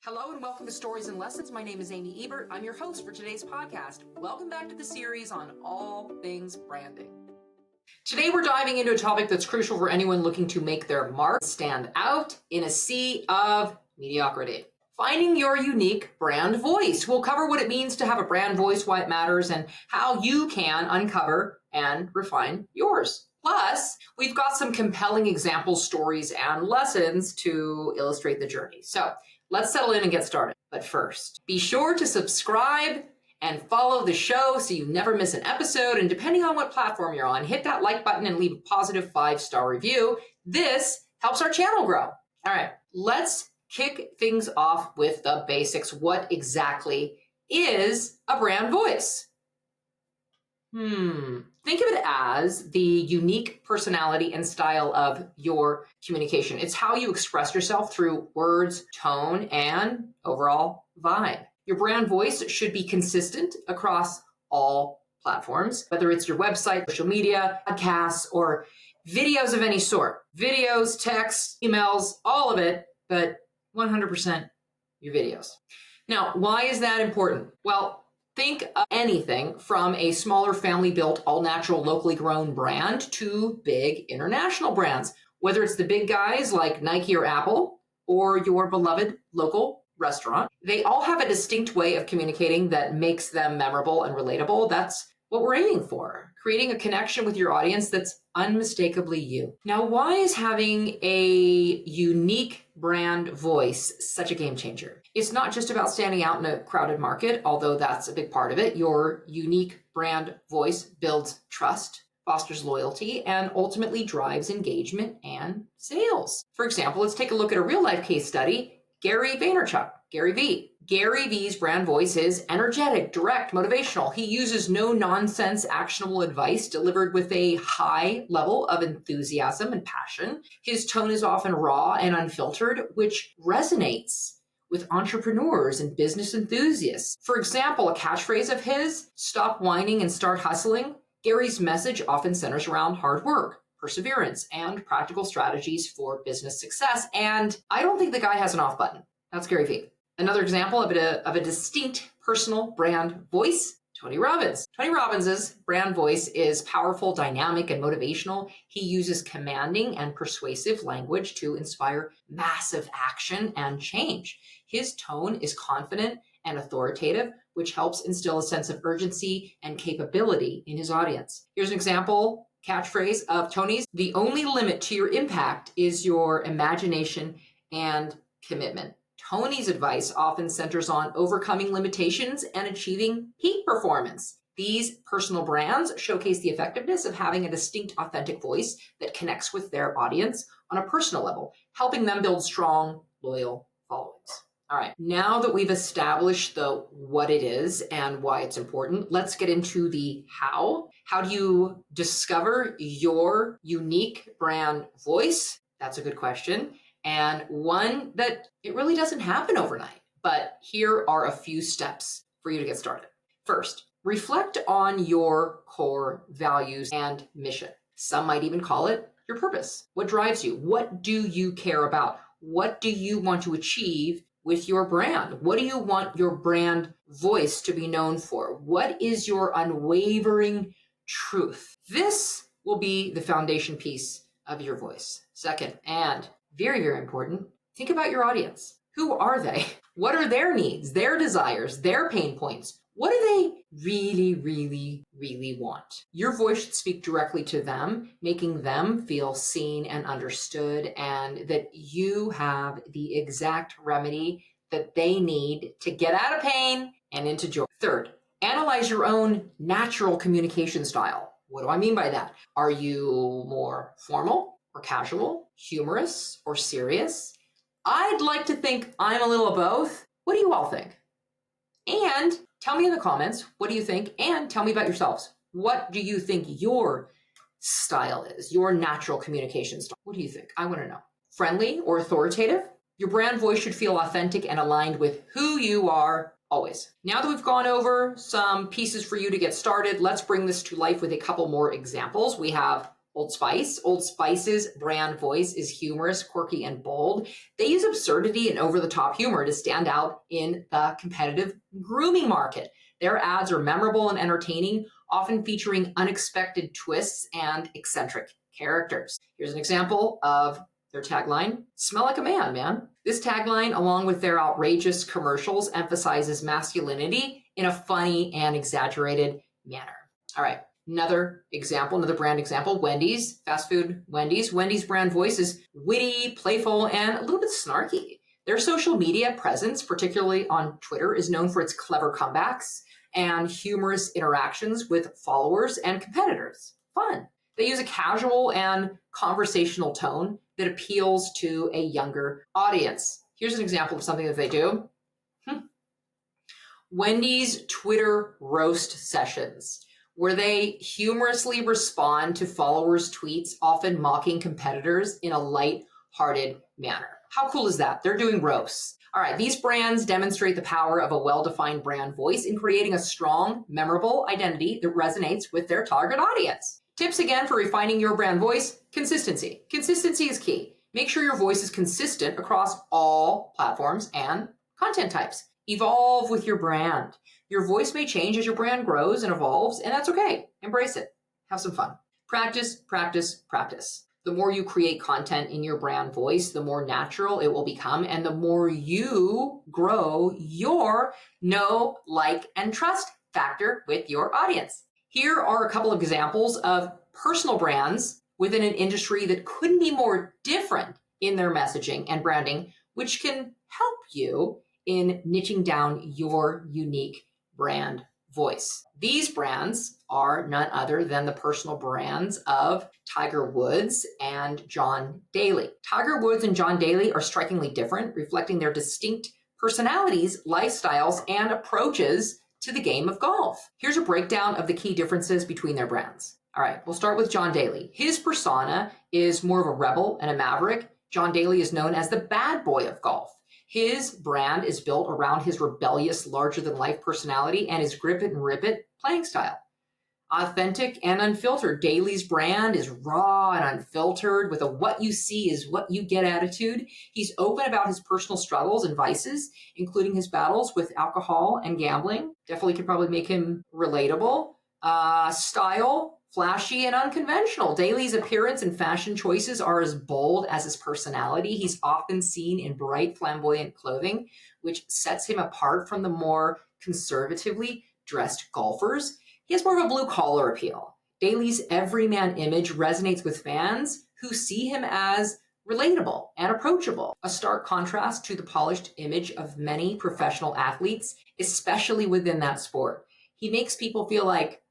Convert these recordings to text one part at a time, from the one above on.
Hello and welcome to Stories and Lessons. My name is Amy Ebert. I'm your host for today's podcast. Welcome back to the series on all things branding. Today we're diving into a topic that's crucial for anyone looking to make their mark stand out in a sea of mediocrity. Finding your unique brand voice. We'll cover what it means to have a brand voice, why it matters, and how you can uncover and refine yours. Plus, we've got some compelling examples, stories, and lessons to illustrate the journey. So let's settle in and get started. But first, be sure to subscribe and follow the show so you never miss an episode. And depending on what platform you're on, hit that like button and leave a positive 5-star review. This helps our channel grow. All right, let's kick things off with the basics. What exactly is a brand voice? Think of it as the unique personality and style of your communication. It's how you express yourself through words, tone, and overall vibe. Your brand voice should be consistent across all platforms, whether it's your website, social media, podcasts, or videos of any sort. Videos, texts, emails, all of it, but 100% your videos. Now, why is that important? Well, think of anything from a smaller family-built, all-natural, locally grown brand to big international brands. Whether it's the big guys like Nike or Apple or your beloved local restaurant, they all have a distinct way of communicating that makes them memorable and relatable. That's what we're aiming for, creating a connection with your audience that's unmistakably you. Now, why is having a unique brand voice such a game changer? It's not just about standing out in a crowded market, although that's a big part of it. Your unique brand voice builds trust, fosters loyalty, and ultimately drives engagement and sales. For example, let's take a look at a real-life case study. Gary Vaynerchuk, Gary V. Gary V's brand voice is energetic, direct, motivational. He uses no-nonsense, actionable advice delivered with a high level of enthusiasm and passion. His tone is often raw and unfiltered, which resonates with entrepreneurs and business enthusiasts. For example, a catchphrase of his, "Stop whining and start hustling." Gary's message often centers around hard work, perseverance, and practical strategies for business success. And I don't think the guy has an off button. That's Gary Vee. Another example of a distinct personal brand voice, Tony Robbins. Tony Robbins' brand voice is powerful, dynamic, and motivational. He uses commanding and persuasive language to inspire massive action and change. His tone is confident and authoritative, which helps instill a sense of urgency and capability in his audience. Here's an example catchphrase of Tony's: "The only limit to your impact is your imagination and commitment." Tony's advice often centers on overcoming limitations and achieving peak performance. These personal brands showcase the effectiveness of having a distinct, authentic voice that connects with their audience on a personal level, helping them build strong, loyal followings. All right, now that we've established the what it is and why it's important, let's get into the how. How do you discover your unique brand voice? That's a good question. And one that it really doesn't happen overnight. But here are a few steps for you to get started. First, reflect on your core values and mission. Some might even call it your purpose. What drives you? What do you care about? What do you want to achieve with your brand? What do you want your brand voice to be known for? What is your unwavering truth? This will be the foundation piece of your voice. Second, and very, very important, think about your audience. Who are they? What are their needs, their desires, their pain points? What do they really, really, really want? Your voice should speak directly to them, making them feel seen and understood, and that you have the exact remedy that they need to get out of pain and into joy. Third, analyze your own natural communication style. What do I mean by that? Are you more formal or casual, humorous or serious? I'd like to think I'm a little of both. What do you all think? And tell me in the comments, what do you think? And tell me about yourselves. What do you think your style is, your natural communication style? What do you think? I want to know. Friendly or authoritative? Your brand voice should feel authentic and aligned with who you are always. Now that we've gone over some pieces for you to get started, let's bring this to life with a couple more examples. We have Old Spice. Old Spice's brand voice is humorous, quirky, and bold. They use absurdity and over-the-top humor to stand out in the competitive grooming market. Their ads are memorable and entertaining, often featuring unexpected twists and eccentric characters. Here's an example of their tagline: "Smell like a man." This tagline, along with their outrageous commercials, emphasizes masculinity in a funny and exaggerated manner. All right, another brand example, Wendy's, fast food Wendy's. Wendy's brand voice is witty, playful, and a little bit snarky. Their social media presence, particularly on Twitter, is known for its clever comebacks and humorous interactions with followers and competitors. Fun. They use a casual and conversational tone that appeals to a younger audience. Here's an example of something that they do. Wendy's Twitter roast sessions, where they humorously respond to followers' tweets, often mocking competitors in a light-hearted manner. How cool is that? They're doing roasts. All right, these brands demonstrate the power of a well-defined brand voice in creating a strong, memorable identity that resonates with their target audience. Tips again for refining your brand voice: consistency. Consistency is key. Make sure your voice is consistent across all platforms and content types. Evolve with your brand. Your voice may change as your brand grows and evolves, and that's okay. Embrace it. Have some fun. Practice, practice, practice. The more you create content in your brand voice, the more natural it will become, and the more you grow your know, like, and trust factor with your audience. Here are a couple of examples of personal brands within an industry that couldn't be more different in their messaging and branding, which can help you in niching down your unique brand voice. These brands are none other than the personal brands of Tiger Woods and John Daly. Tiger Woods and John Daly are strikingly different, reflecting their distinct personalities, lifestyles, and approaches to the game of golf. Here's a breakdown of the key differences between their brands. All right, we'll start with John Daly. His persona is more of a rebel and a maverick. John Daly is known as the bad boy of golf. His brand is built around his rebellious, larger-than-life personality and his grip-it-and-rip-it playing style. Authentic and unfiltered, Daly's brand is raw and unfiltered with a what you see is what you get attitude. He's open about his personal struggles and vices, including his battles with alcohol and gambling. Definitely could probably make him relatable. Style, flashy and unconventional. Daly's appearance and fashion choices are as bold as his personality. He's often seen in bright, flamboyant clothing, which sets him apart from the more conservatively dressed golfers. He has more of a blue-collar appeal. Daly's everyman image resonates with fans who see him as relatable and approachable, a stark contrast to the polished image of many professional athletes, especially within that sport. He makes people feel like,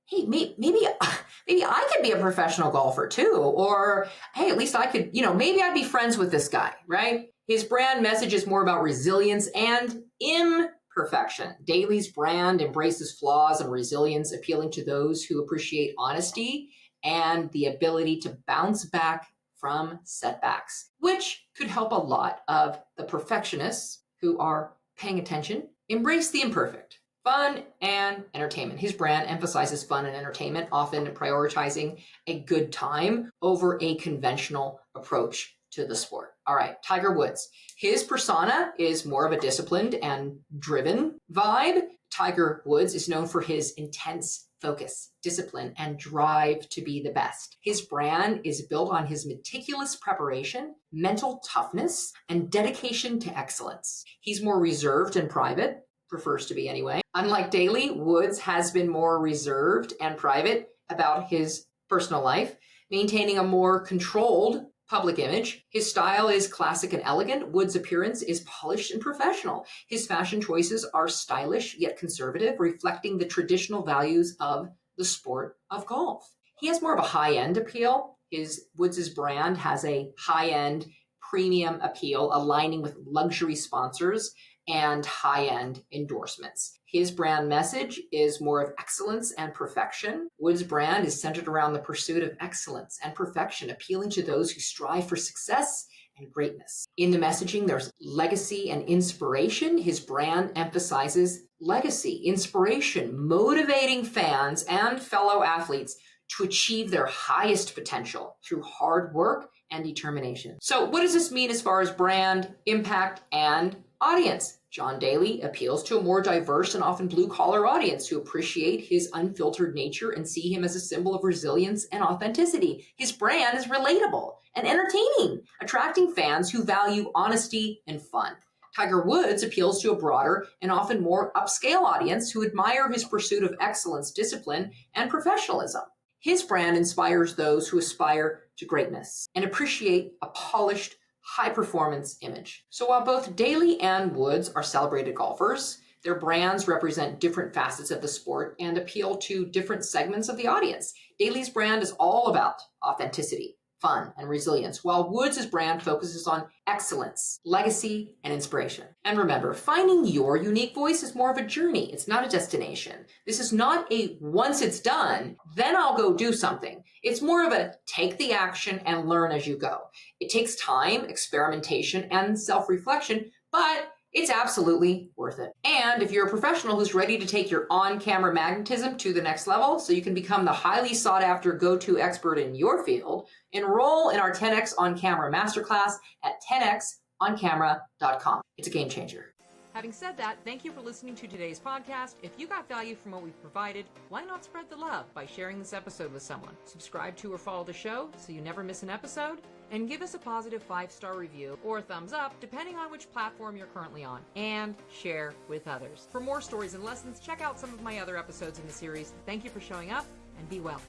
hey, maybe I could be a professional golfer too, or hey, at least I could, maybe I'd be friends with this guy, right? His brand message is more about resilience and imperfection. Daly's brand embraces flaws and resilience, appealing to those who appreciate honesty and the ability to bounce back from setbacks, which could help a lot of the perfectionists who are paying attention. Embrace the imperfect. Fun and entertainment. His brand emphasizes fun and entertainment, often prioritizing a good time over a conventional approach to the sport. All right, Tiger Woods. His persona is more of a disciplined and driven vibe. Tiger Woods is known for his intense focus, discipline, and drive to be the best. His brand is built on his meticulous preparation, mental toughness, and dedication to excellence. He's more reserved and private, prefers to be anyway. Unlike Daly, Woods has been more reserved and private about his personal life, maintaining a more controlled public image. His style is classic and elegant. Woods' appearance is polished and professional. His fashion choices are stylish yet conservative, reflecting the traditional values of the sport of golf. He has more of a high-end appeal. Woods' brand has a high-end premium appeal, aligning with luxury sponsors and high-end endorsements. His brand message is more of excellence and perfection. Woods' brand is centered around the pursuit of excellence and perfection, appealing to those who strive for success and greatness. In the messaging, there's legacy and inspiration. His brand emphasizes legacy, inspiration, motivating fans and fellow athletes to achieve their highest potential through hard work and determination. So what does this mean as far as brand, impact, and audience? John Daly appeals to a more diverse and often blue-collar audience who appreciate his unfiltered nature and see him as a symbol of resilience and authenticity. His brand is relatable and entertaining, attracting fans who value honesty and fun. Tiger Woods appeals to a broader and often more upscale audience who admire his pursuit of excellence, discipline, and professionalism. His brand inspires those who aspire to greatness and appreciate a polished, high-performance image. So while both Daly and Woods are celebrated golfers, their brands represent different facets of the sport and appeal to different segments of the audience. Daly's brand is all about authenticity, fun, and resilience, while Woods' brand focuses on excellence, legacy, and inspiration. And remember, finding your unique voice is more of a journey. It's not a destination. This is not a once it's done, then I'll go do something. It's more of a take the action and learn as you go. It takes time, experimentation, and self-reflection, but it's absolutely worth it. And if you're a professional who's ready to take your on-camera magnetism to the next level so you can become the highly sought-after go-to expert in your field, enroll in our 10X On-Camera Masterclass at 10xoncamera.com. It's a game changer. Having said that, thank you for listening to today's podcast. If you got value from what we've provided, why not spread the love by sharing this episode with someone? Subscribe to or follow the show so you never miss an episode, and give us a positive 5-star review or a thumbs up, depending on which platform you're currently on, and share with others. For more stories and lessons, check out some of my other episodes in the series. Thank you for showing up, and be well.